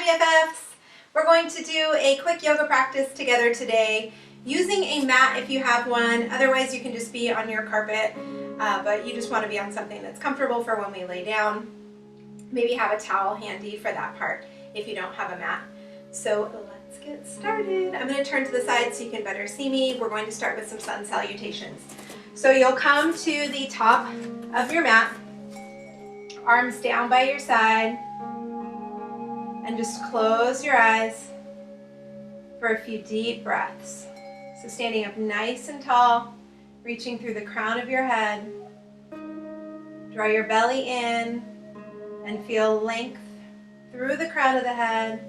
BFFs. We're going to do a quick yoga practice together today using a mat if you have one. Otherwise you can just be on your carpet, but you just want to be on something that's comfortable for when we lay down. Maybe have a towel handy for that part if you don't have a mat. So let's get started. I'm going to turn to the side so you can better see me. We're going to start with some sun salutations. So you'll come to the top of your mat, arms down by your side, and just close your eyes for a few deep breaths. So standing up nice and tall, reaching through the crown of your head. Draw your belly in and feel length through the crown of the head,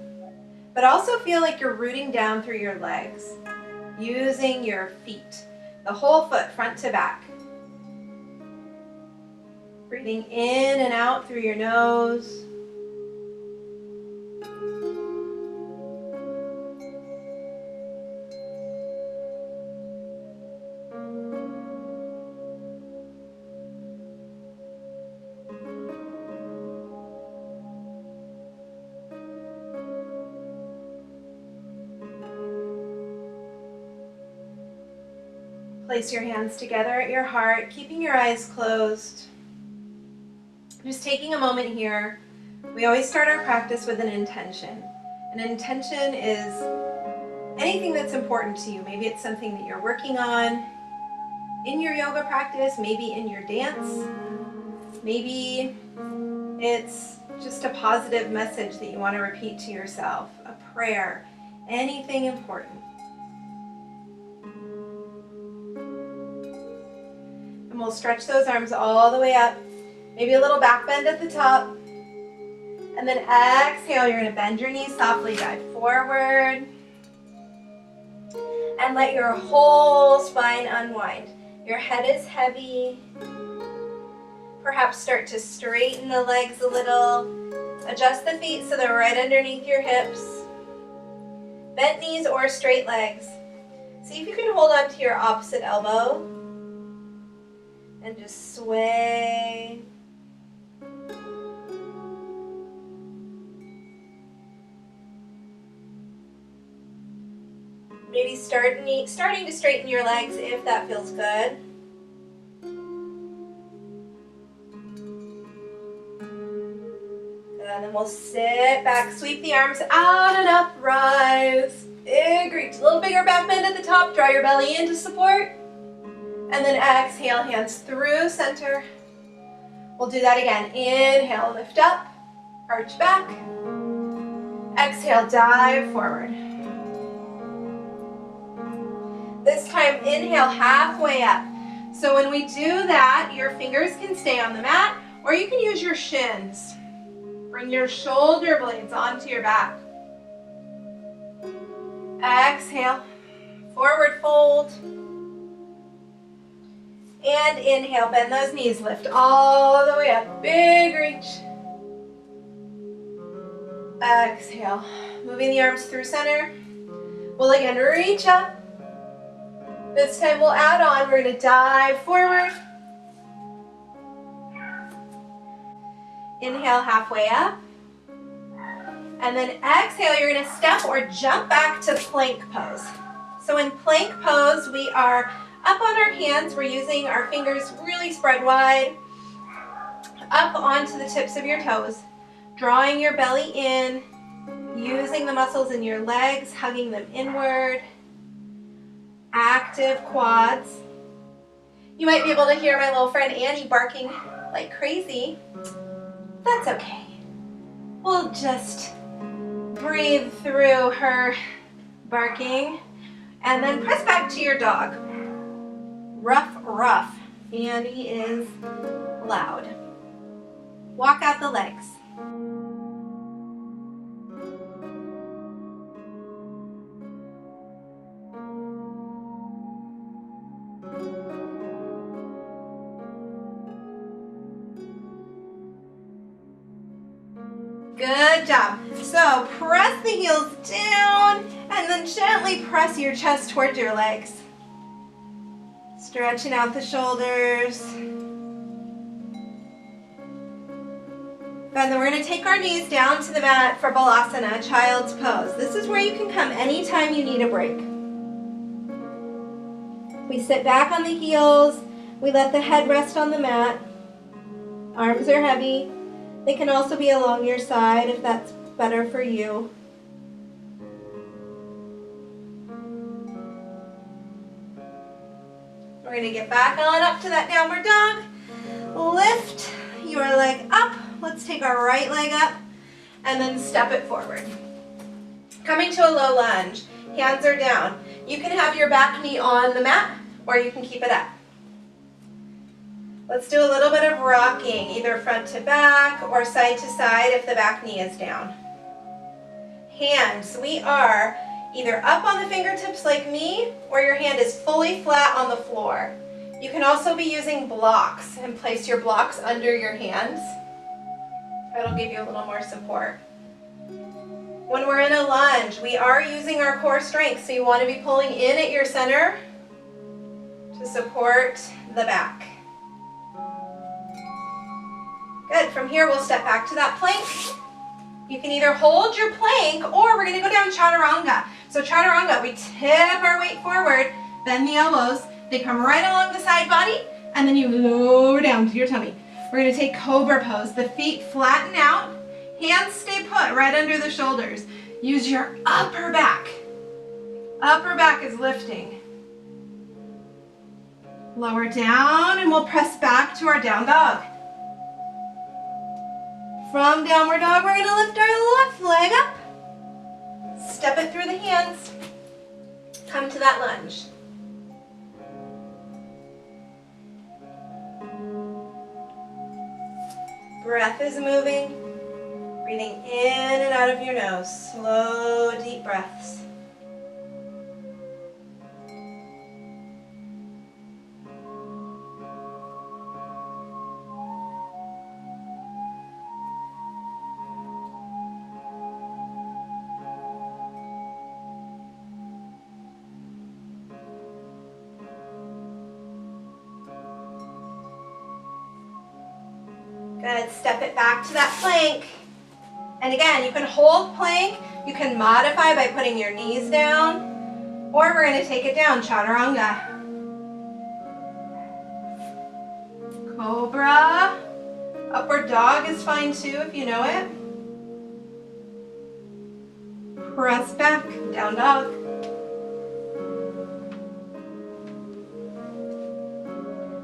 but also feel like you're rooting down through your legs, using your feet, the whole foot front to back. Breathing in and out through your nose. Place your hands together at your heart, keeping your eyes closed. Just taking a moment here. We always start our practice with an intention. An intention is anything that's important to you. Maybe it's something that you're working on in your yoga practice, maybe in your dance. Maybe it's just a positive message that you want to repeat to yourself, a prayer, anything important. And we'll stretch those arms all the way up. Maybe a little back bend at the top. And then exhale, you're going to bend your knees softly, dive forward. And let your whole spine unwind. Your head is heavy. Perhaps start to straighten the legs a little. Adjust the feet so they're right underneath your hips. Bent knees or straight legs. See if you can hold on to your opposite elbow. And just sway. Maybe starting to straighten your legs if that feels good. And then we'll sit back, sweep the arms out and up, rise. Big reach, a little bigger back bend at the top, draw your belly in to support. And then exhale, hands through center. We'll do that again. Inhale, lift up, arch back. Exhale, dive forward. This time, inhale halfway up. So when we do that, your fingers can stay on the mat, or you can use your shins. Bring your shoulder blades onto your back. Exhale, forward fold. And inhale, bend those knees, lift all the way up, big reach. Exhale, moving the arms through center. We'll again reach up. This time we'll add on, we're going to dive forward. Inhale halfway up. And then exhale, you're going to step or jump back to plank pose. So in plank pose, we are up on our hands. We're using our fingers really spread wide. Up onto the tips of your toes. Drawing your belly in. Using the muscles in your legs, hugging them inward. Active quads. You might be able to hear my little friend Annie barking like crazy. That's okay. We'll just breathe through her barking and then press back to your dog. Rough, rough. Annie is loud. Walk out the legs. Good job. So press the heels down and then gently press your chest towards your legs. Stretching out the shoulders. And then we're going to take our knees down to the mat for Balasana, child's pose. This is where you can come anytime you need a break. We sit back on the heels. We let the head rest on the mat. Arms are heavy. They can also be along your side if that's better for you. We're going to get back on up to that downward dog. Lift your leg up. Let's take our right leg up and then step it forward. Coming to a low lunge. Hands are down. You can have your back knee on the mat or you can keep it up. Let's do a little bit of rocking, either front to back or side to side if the back knee is down. Hands, we are either up on the fingertips like me, or your hand is fully flat on the floor. You can also be using blocks and place your blocks under your hands. That'll give you a little more support. When we're in a lunge, we are using our core strength, so you want to be pulling in at your center to support the back. Good. From here, we'll step back to that plank. You can either hold your plank or we're going to go down chaturanga. So chaturanga, we tip our weight forward, bend the elbows. They come right along the side body, and then you lower down to your tummy. We're going to take cobra pose. The feet flatten out. Hands stay put right under the shoulders. Use your upper back. Upper back is lifting. Lower down, and we'll press back to our down dog. From downward dog, we're going to lift our left leg up. Step it through the hands. Come to that lunge. Breath is moving. Breathing in and out of your nose. Slow, deep breaths. Good. Step it back to that plank. And again, you can hold plank. You can modify by putting your knees down. Or we're going to take it down, chaturanga. Cobra. Upward dog is fine too if you know it. Press back, down dog.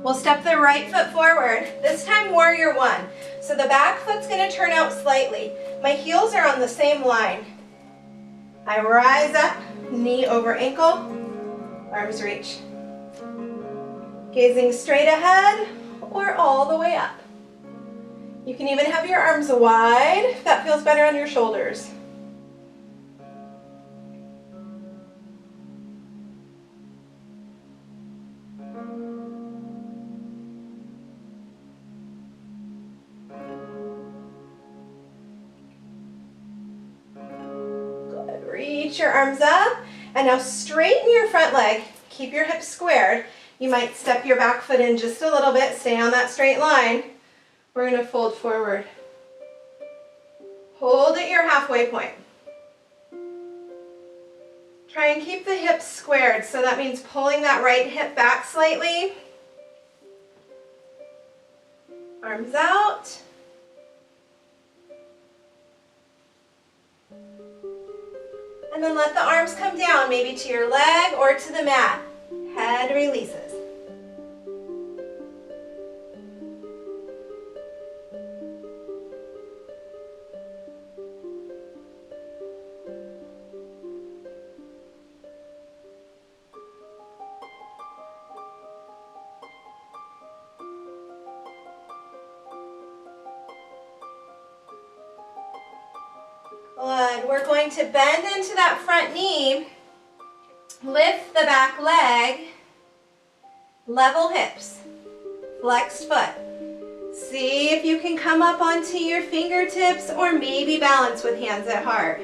We'll step the right foot forward, this time warrior one. So the back foot's going to turn out slightly. My heels are on the same line. I rise up, knee over ankle, arms reach. Gazing straight ahead or all the way up. You can even have your arms wide if that feels better on your shoulders. Reach your arms up, and now straighten your front leg. Keep your hips squared. You might step your back foot in just a little bit. Stay on that straight line. We're going to fold forward. Hold at your halfway point. Try and keep the hips squared. So that means pulling that right hip back slightly. Arms out. And then let the arms come down, maybe to your leg or to the mat. Head releases. Good. We're going to bend into that front knee, lift the back leg, level hips, flexed foot. See if you can come up onto your fingertips or maybe balance with hands at heart.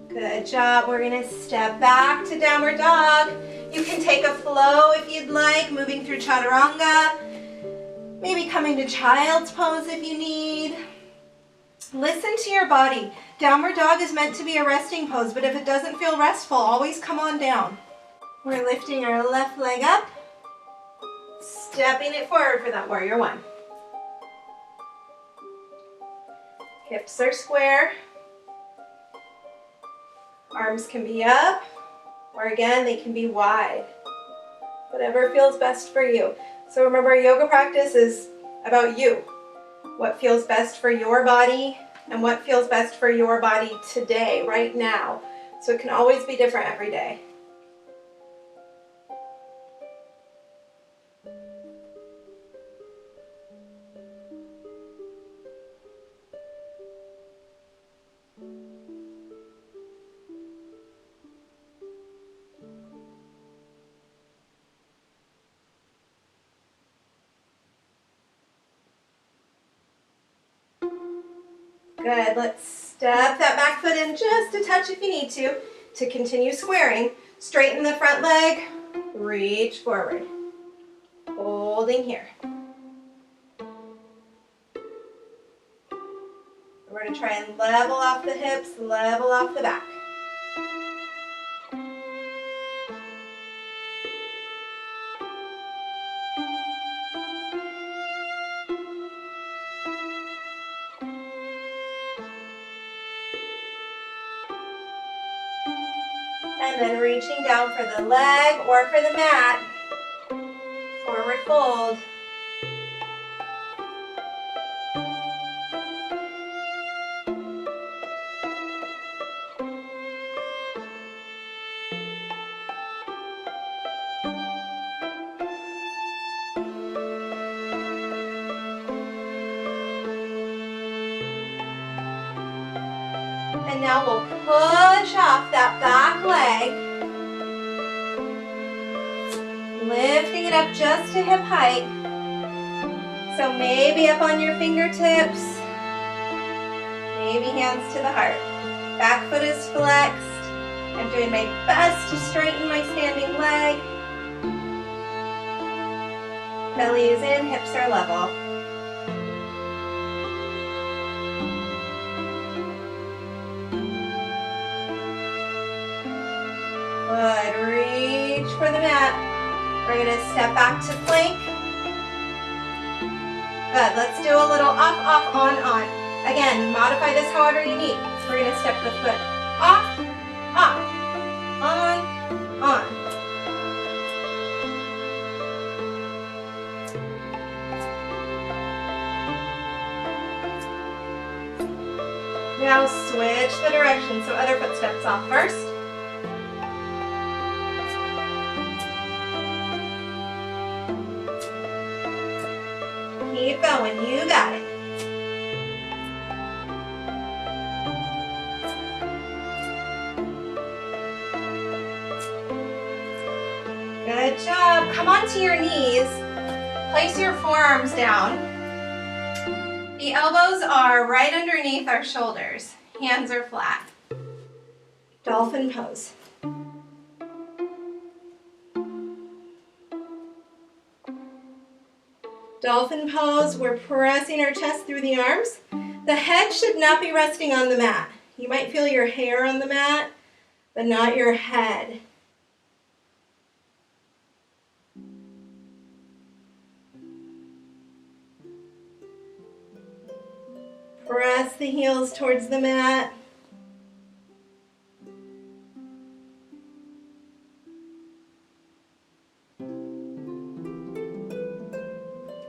Good. Good job. We're gonna step back to downward dog. You can take a flow if you'd like, moving through chaturanga. Maybe coming to child's pose if you need. Listen to your body. Downward dog is meant to be a resting pose, but if it doesn't feel restful, always come on down. We're lifting our left leg up, stepping it forward for that warrior one. Hips are square. Arms can be up, or again, they can be wide. Whatever feels best for you. So remember, yoga practice is about you. What feels best for your body and what feels best for your body today, right now. So it can always be different every day. Good, let's step that back foot in just a touch if you need to continue squaring. Straighten the front leg, reach forward. Holding here. We're going to try and level off the hips, level off the back. And then reaching down for the leg or for the mat. Forward fold. And now we'll push off that back leg, lifting it up just to hip height. So maybe up on your fingertips, maybe hands to the heart. Back foot is flexed. I'm doing my best to straighten my standing leg. Belly is in, hips are level. Good, reach for the mat. We're gonna step back to plank. Good, let's do a little off, off, on. Again, modify this however you need. We're gonna step the foot off, on. Now switch the direction, so other foot steps off first. Keep going, you got it. Good job. Come onto your knees. Place your forearms down. The elbows are right underneath our shoulders. Hands are flat. Dolphin pose. Dolphin pose, we're pressing our chest through the arms. The head should not be resting on the mat. You might feel your hair on the mat, but not your head. Press the heels towards the mat.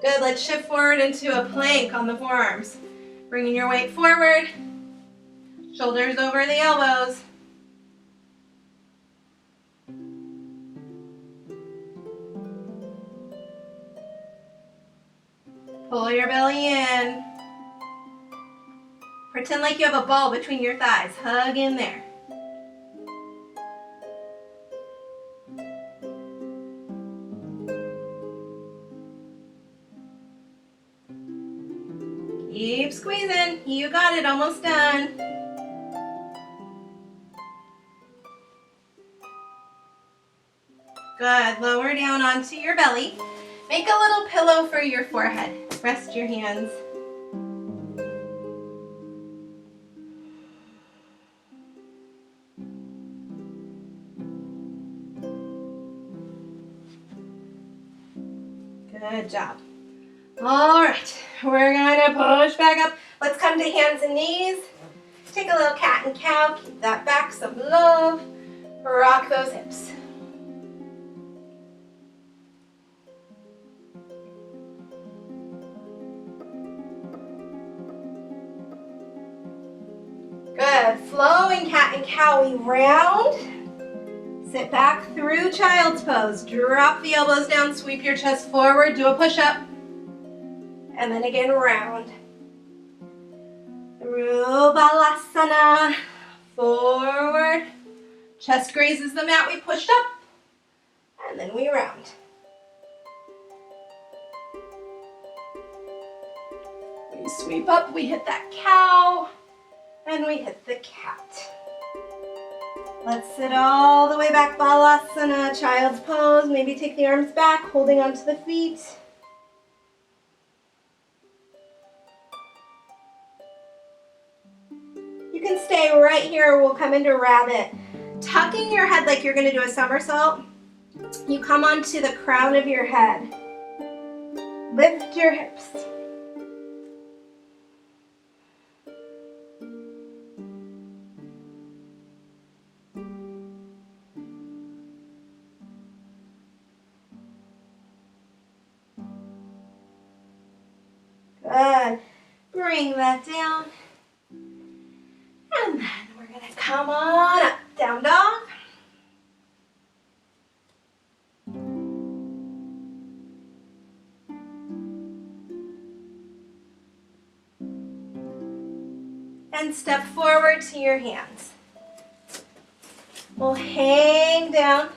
Good, let's shift forward into a plank on the forearms. Bringing your weight forward, shoulders over the elbows. Pull your belly in. Pretend like you have a ball between your thighs. Hug in there. Keep squeezing. You got it. Almost done. Good, lower down onto your belly. Make a little pillow for your forehead. Rest your hands. Good job. All right, we're gonna push back up. Let's come to hands and knees. Take a little cat and cow. Keep that back, some love. Rock those hips. Good, flowing cat and cow, we round. Sit back through child's pose. Drop the elbows down, sweep your chest forward, do a push-up. And then again, round. Through balasana, forward. Chest grazes the mat, we pushed up. And then we round. We sweep up, we hit that cow. And we hit the cat. Let's sit all the way back, balasana, child's pose. Maybe take the arms back, holding onto the feet. You can stay right here. We'll come into rabbit. Tucking your head like you're gonna do a somersault. You come onto the crown of your head. Lift your hips. Good. Bring that down. And then we're going to come on up. Down dog. And step forward to your hands. We'll hang down.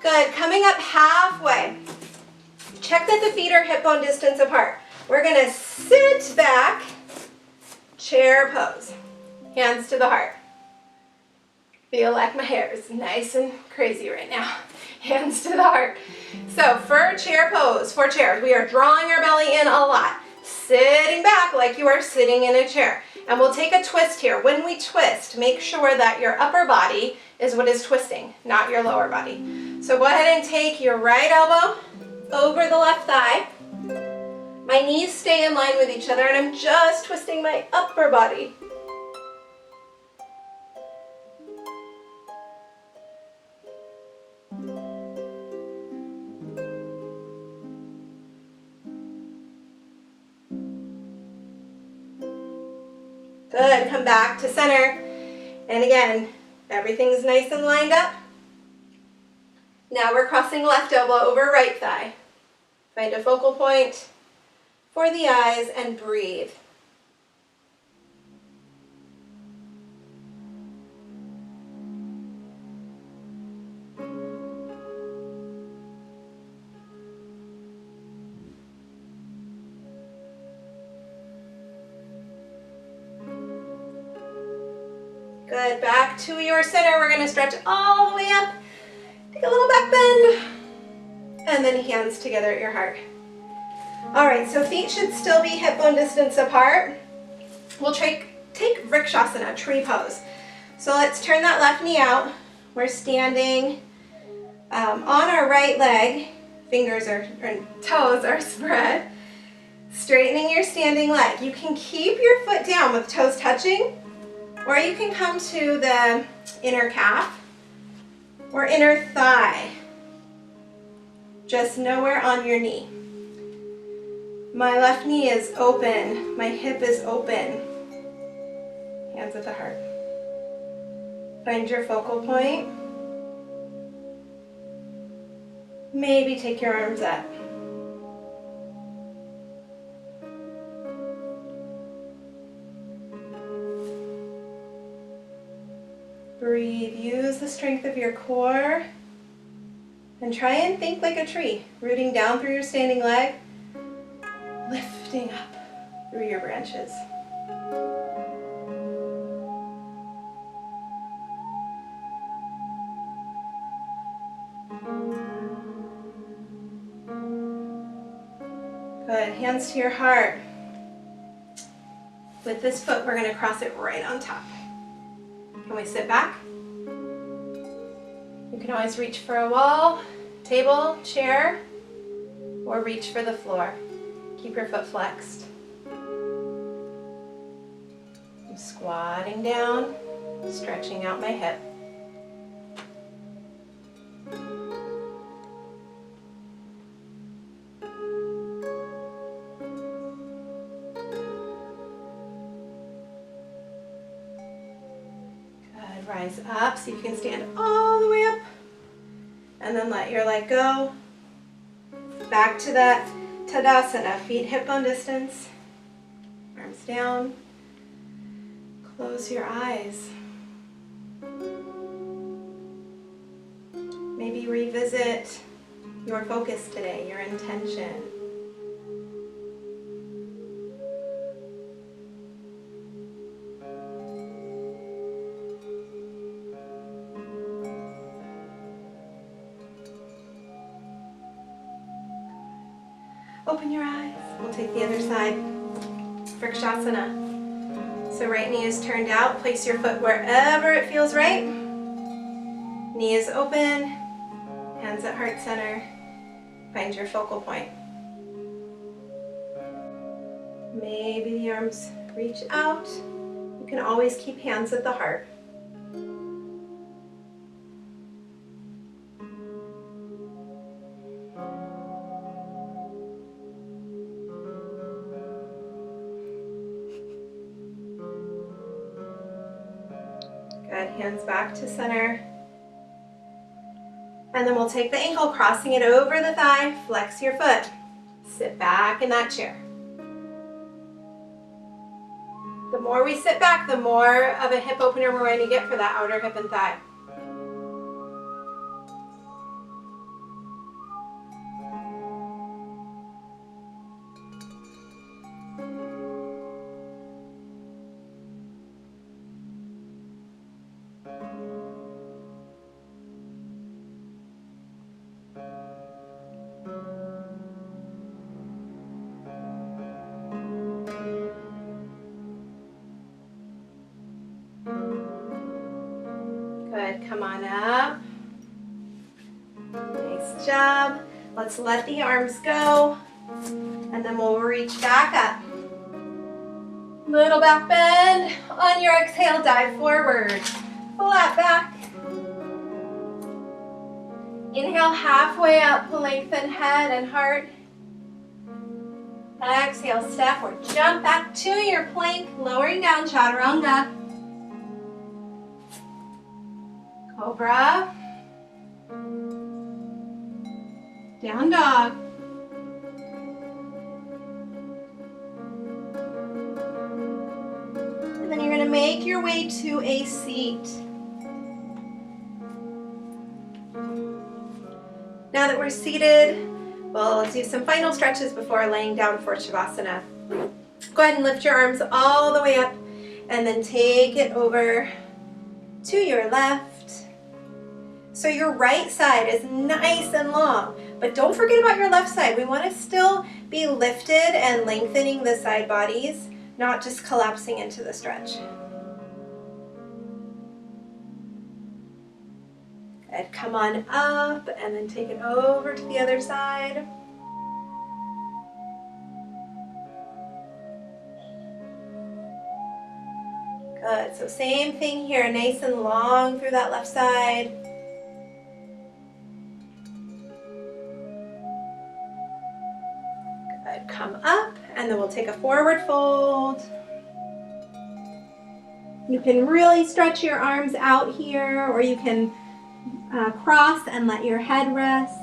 Good, coming up halfway. Check that the feet are hip bone distance apart. We're gonna sit back, chair pose. Hands to the heart. Feel like my hair is nice and crazy right now. Hands to the heart. So for chair pose, for chairs, we are drawing our belly in a lot. Sitting back like you are sitting in a chair. And we'll take a twist here. When we twist, make sure that your upper body is what is twisting, not your lower body. So go ahead and take your right elbow over the left thigh. My knees stay in line with each other and I'm just twisting my upper body. Good, come back to center. And again, everything's nice and lined up. Now we're crossing left elbow over right thigh. Find a focal point for the eyes and breathe. Good, back to your center. We're gonna stretch all the way up. Take a little back bend. And then hands together at your heart. All right, so feet should still be hip bone distance apart. We'll take Vrikshasana, tree pose. So let's turn that left knee out. We're standing on our right leg. Fingers or toes are spread. Straightening your standing leg. You can keep your foot down with toes touching, or you can come to the inner calf or inner thigh, just nowhere on your knee. My left knee is open, my hip is open. Hands at the heart. Find your focal point. Maybe take your arms up. Breathe, use the strength of your core and try and think like a tree, rooting down through your standing leg, lifting up through your branches. Good, hands to your heart. With this foot, we're gonna cross it right on top. Can we sit back? You can always reach for a wall, table, chair, or reach for the floor. Keep your foot flexed. I'm squatting down, stretching out my hip. Good, rise up, see if you can stand all the way up. And then let your leg go. Back to that Tadasana, feet hip bone distance, arms down. Close your eyes. Maybe revisit your focus today, your intention. Open your eyes. We'll take the other side. Vrikshasana. So right knee is turned out. Place your foot wherever it feels right. Knee is open. Hands at heart center. Find your focal point. Maybe the arms reach out. You can always keep hands at the heart. Good, hands back to center. And then we'll take the ankle, crossing it over the thigh, flex your foot. Sit back in that chair. The more we sit back, the more of a hip opener we're going to get for that outer hip and thigh. Good, come on up. Nice job. Let's let the arms go, and then we'll reach back up. Little back bend. On your exhale, dive forward. Flat back. Inhale, halfway up, lengthen head and heart. Exhale, step or jump back to your plank, lowering down, chaturanga. Cobra. Down dog. And then you're going to make your way to a seat. Now that we're seated, we'll do some final stretches before laying down for Shavasana. Go ahead and lift your arms all the way up and then take it over to your left. So your right side is nice and long, but don't forget about your left side. We want to still be lifted and lengthening the side bodies, not just collapsing into the stretch. Good. Come on up and then take it over to the other side. Good. So same thing here, nice and long through that left side. Good. Come up and then we'll take a forward fold. You can really stretch your arms out here, or you can cross and let your head rest.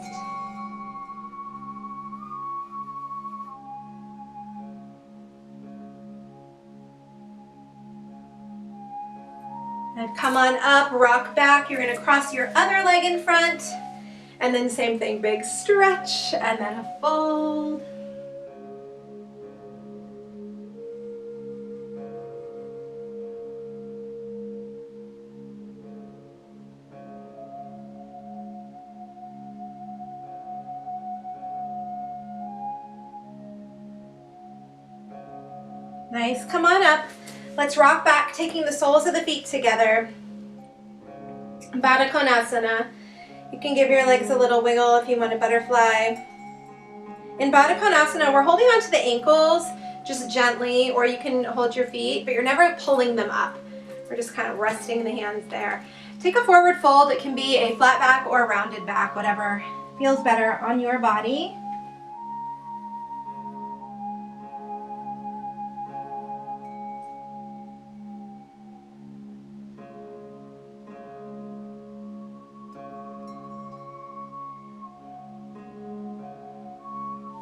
And come on up, rock back. You're going to cross your other leg in front. And then same thing, big stretch and then a fold. Nice, come on up. Let's rock back, taking the soles of the feet together. Baddha Konasana. You can give your legs a little wiggle if you want a butterfly. In Baddha Konasana, we're holding onto the ankles just gently, or you can hold your feet, but you're never pulling them up. We're just kind of resting the hands there. Take a forward fold. It can be a flat back or a rounded back, whatever feels better on your body.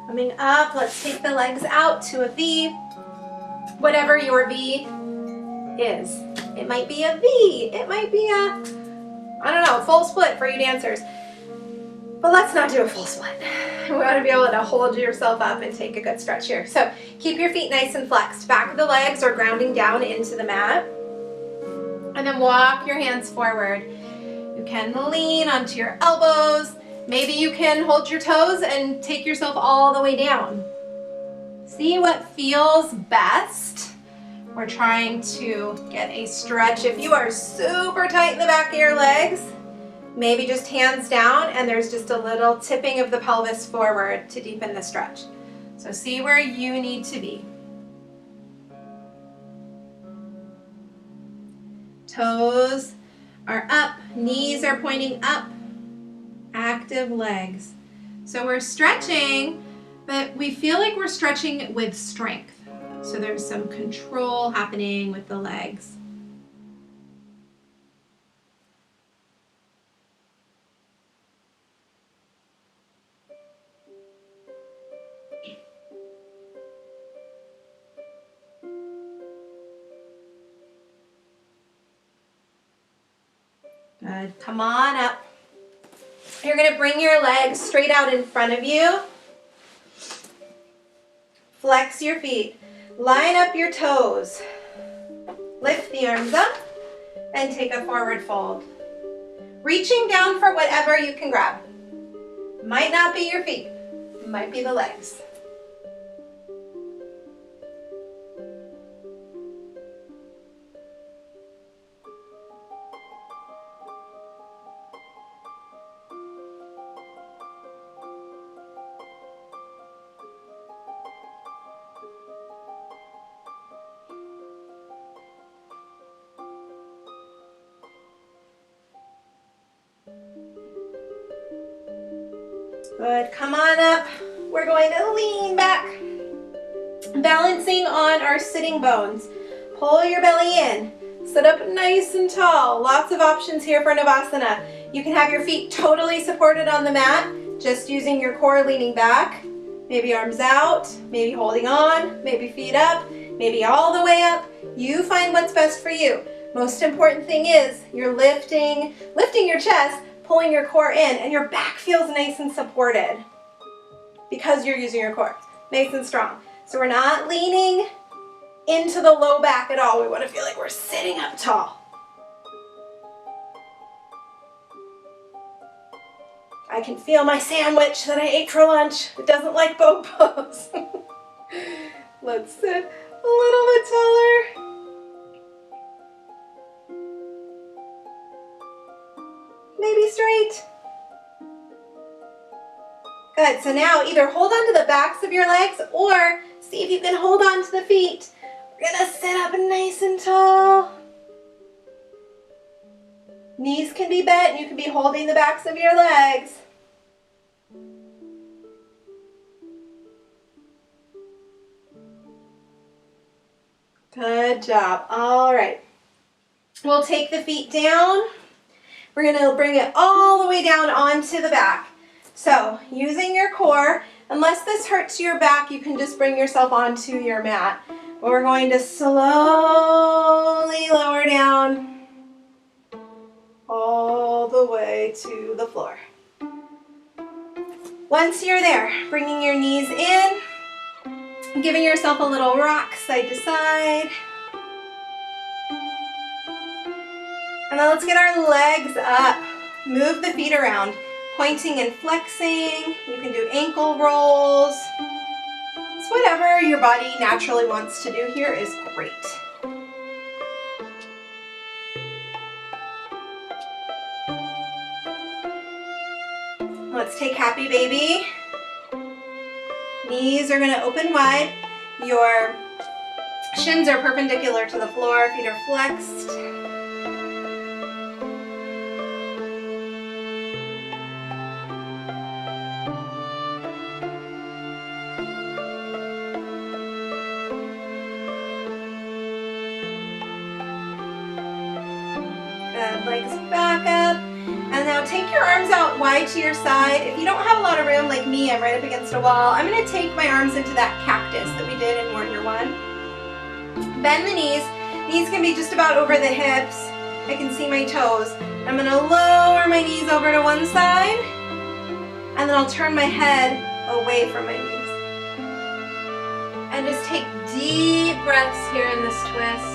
Coming up, let's take the legs out to a V. Whatever your V is. It might be a V. It might be a, I don't know, full split for you dancers. But let's not do a full split. We want to be able to hold yourself up and take a good stretch here. So keep your feet nice and flexed. Back of the legs are grounding down into the mat. And then walk your hands forward. You can lean onto your elbows. Maybe you can hold your toes and take yourself all the way down. See what feels best. We're trying to get a stretch. If you are super tight in the back of your legs, maybe just hands down and there's just a little tipping of the pelvis forward to deepen the stretch. So see where you need to be. Toes are up, knees are pointing up, active legs. So we're stretching, but we feel like we're stretching with strength. So there's some control happening with the legs. Good, come on up. You're gonna bring your legs straight out in front of you. Flex your feet. Line up your toes. Lift the arms up and take a forward fold. Reaching down for whatever you can grab. Might not be your feet, might be the legs. Good, come on up. We're going to lean back, balancing on our sitting bones. Pull your belly in, sit up nice and tall. Lots of options here for Navasana. You can have your feet totally supported on the mat, just using your core leaning back. Maybe arms out, maybe holding on, maybe feet up, maybe all the way up. You find what's best for you. Most important thing is you're lifting your chest, pulling your core in, and your back feels nice and supported because you're using your core, nice and strong. So we're not leaning into the low back at all. We want to feel like we're sitting up tall. I can feel my sandwich that I ate for lunch. It doesn't like bow pose. Let's sit a little bit taller. Maybe straight. Good, so now either hold on to the backs of your legs or see if you can hold on to the feet. We're gonna sit up nice and tall. Knees can be bent and you can be holding the backs of your legs. Good job, all right. We'll take the feet down. We're gonna bring it all the way down onto the back. So using your core, unless this hurts your back, you can just bring yourself onto your mat. But we're going to slowly lower down all the way to the floor. Once you're there, bringing your knees in, giving yourself a little rock side to side. And then let's get our legs up. Move the feet around, pointing and flexing. You can do ankle rolls. So whatever your body naturally wants to do here is great. Let's take happy baby. Knees are gonna open wide. Your shins are perpendicular to the floor, feet are flexed. Good, legs back up. And now take your arms out wide to your side. If you don't have a lot of room like me, I'm right up against a wall, I'm gonna take my arms into that cactus that we did in Warrior One. Bend the knees. Knees can be just about over the hips. I can see my toes. I'm gonna lower my knees over to one side, and then I'll turn my head away from my knees. And just take deep breaths here in this twist.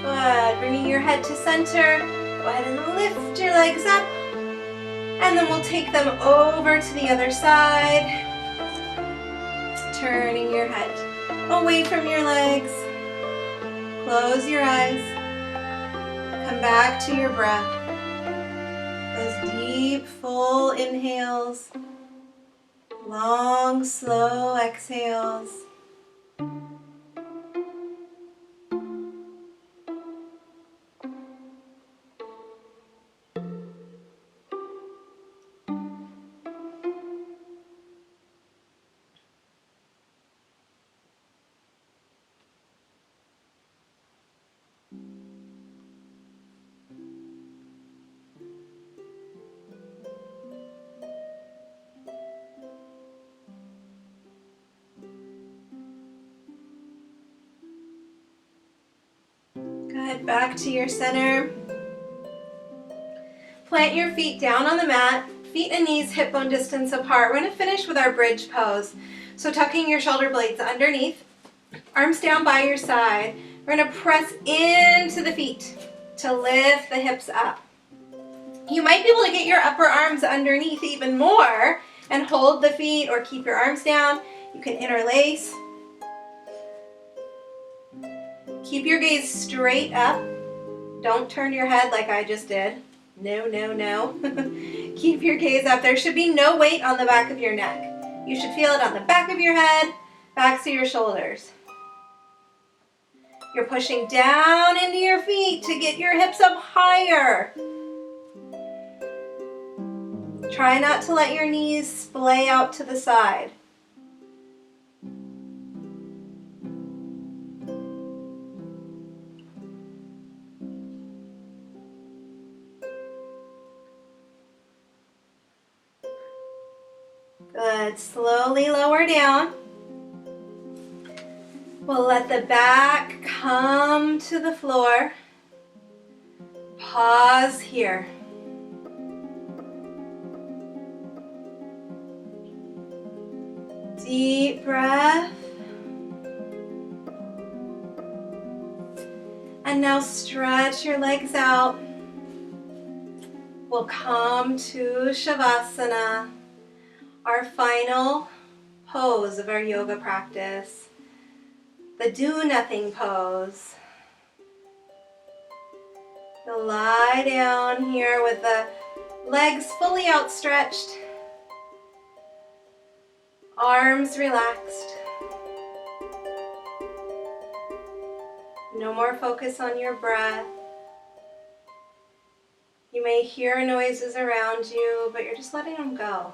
Good, bringing your head to center. Go ahead and lift your legs up. And then we'll take them over to the other side. Turning your head away from your legs. Close your eyes. Come back to your breath. Those deep, full inhales. Long, slow exhales. Good, back to your center. Plant your feet down on the mat, feet and knees hip bone distance apart. We're going to finish with our bridge pose. So tucking your shoulder blades underneath, arms down by your side. We're going to press into the feet to lift the hips up. You might be able to get your upper arms underneath even more and hold the feet or keep your arms down. You can interlace. Keep your gaze straight up. Don't turn your head like I just did. No, no, no. Keep your gaze up. There should be no weight on the back of your neck. You should feel it on the back of your head, backs of your shoulders. You're pushing down into your feet to get your hips up higher. Try not to let your knees splay out to the side. Good. Slowly lower down. We'll let the back come to the floor. Pause here. Deep breath. And now stretch your legs out. We'll come to Shavasana, our final pose of our yoga practice, the do nothing pose. You'll lie down here with the legs fully outstretched, arms relaxed. No more focus on your breath. You may hear noises around you, but you're just letting them go.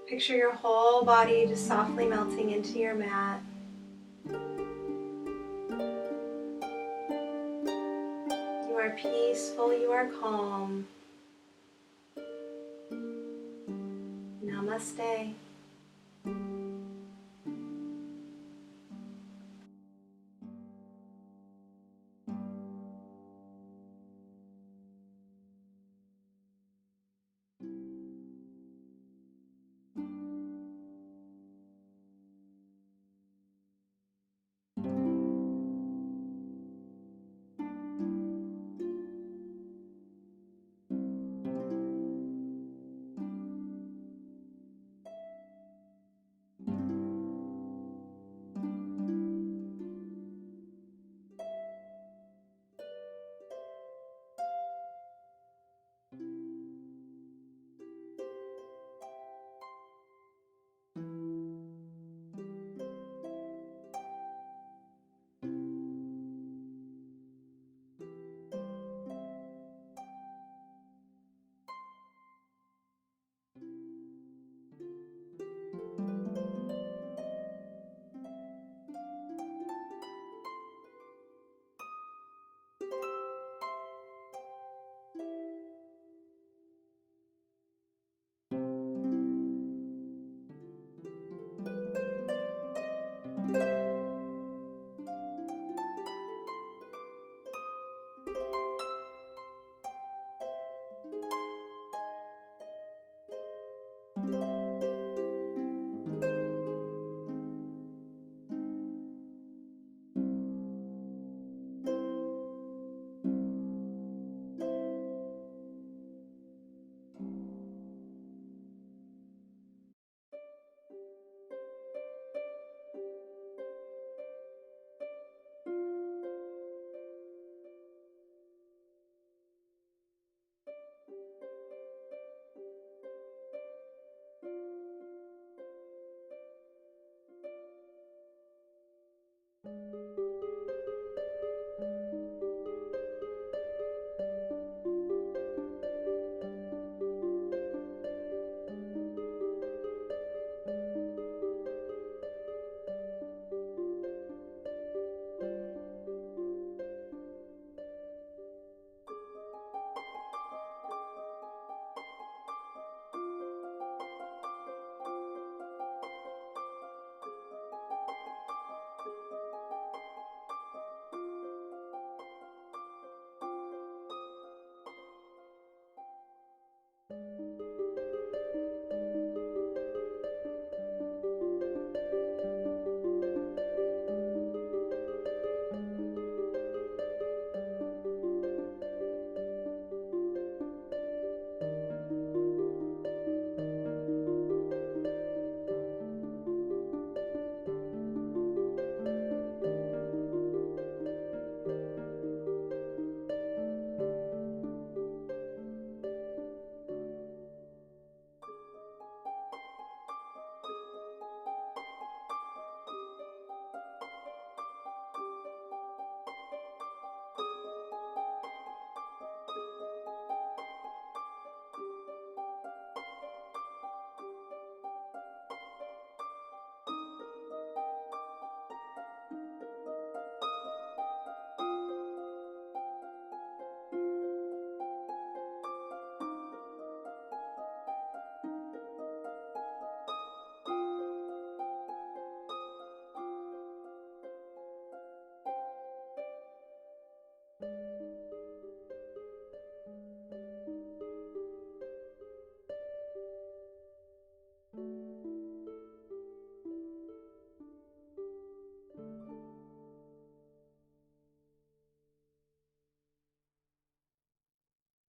Picture your whole body just softly melting into your mat. You are peaceful, you are calm. Namaste.